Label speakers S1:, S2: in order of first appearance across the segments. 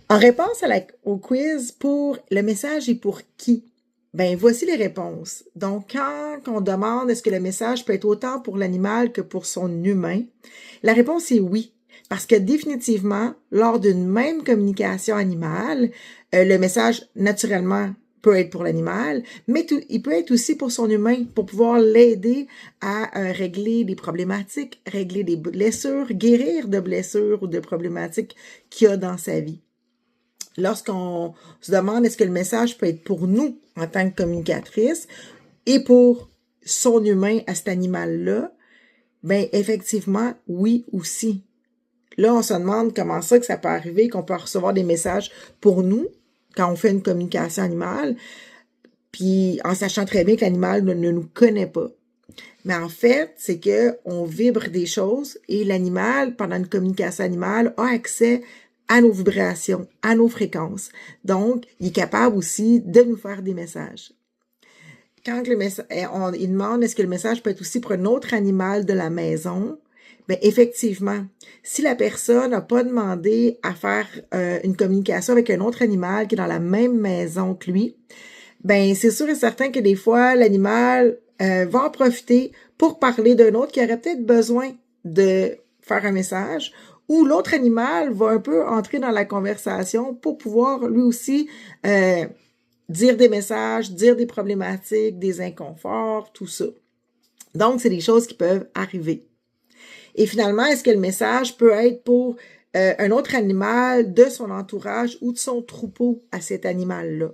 S1: En réponse au quiz pour le message est pour qui? Ben, voici les réponses. Donc, quand on demande est-ce que le message peut être autant pour l'animal que pour son humain, la réponse est oui. Parce que définitivement, lors d'une même communication animale, le message, naturellement, peut être pour l'animal, mais il peut être aussi pour son humain, pour pouvoir l'aider à régler des problématiques, régler des blessures, guérir de blessures ou de problématiques qu'il a dans sa vie. Lorsqu'on se demande est-ce que le message peut être pour nous en tant que communicatrice et pour son humain à cet animal-là, ben effectivement, oui aussi. Là, on se demande comment ça que ça peut arriver, qu'on peut recevoir des messages pour nous quand on fait une communication animale, puis en sachant très bien que l'animal ne nous connaît pas. Mais en fait, c'est que on vibre des choses et l'animal, pendant une communication animale, a accès à nos vibrations, à nos fréquences. Donc, il est capable aussi de nous faire des messages. Quand il demande est-ce que le message peut être aussi pour un autre animal de la maison, bien effectivement, si la personne n'a pas demandé à faire une communication avec un autre animal qui est dans la même maison que lui, ben c'est sûr et certain que des fois, l'animal va en profiter pour parler d'un autre qui aurait peut-être besoin de faire un message, ou l'autre animal va un peu entrer dans la conversation pour pouvoir lui aussi dire des messages, dire des problématiques, des inconforts, tout ça. Donc, c'est des choses qui peuvent arriver. Et finalement, est-ce que le message peut être pour un autre animal de son entourage ou de son troupeau à cet animal-là?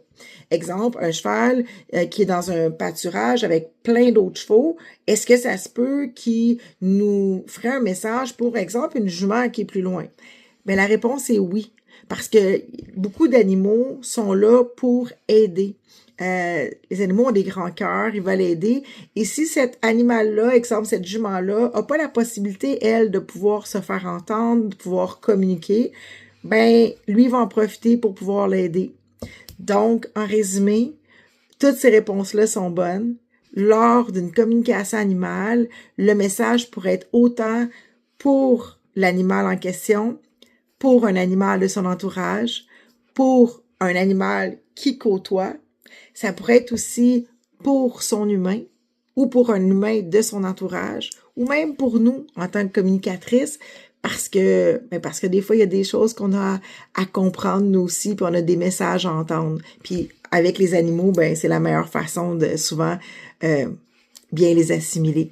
S1: Exemple, un cheval qui est dans un pâturage avec plein d'autres chevaux, est-ce que ça se peut qu'il nous ferait un message pour, exemple, une jument qui est plus loin? Bien, la réponse est oui, parce que beaucoup d'animaux sont là pour aider. Les animaux ont des grands cœurs, ils veulent aider. Et si cet animal-là, exemple, cette jument-là, n'a pas la possibilité, elle, de pouvoir se faire entendre, de pouvoir communiquer, ben, lui va en profiter pour pouvoir l'aider. Donc, en résumé, toutes ces réponses-là sont bonnes. Lors d'une communication animale, le message pourrait être autant pour l'animal en question, pour un animal de son entourage, pour un animal qui côtoie. Ça pourrait être aussi pour son humain ou pour un humain de son entourage ou même pour nous en tant que communicatrice parce que des fois, il y a des choses qu'on a à comprendre nous aussi puis on a des messages à entendre. Puis avec les animaux, ben c'est la meilleure façon de souvent bien les assimiler.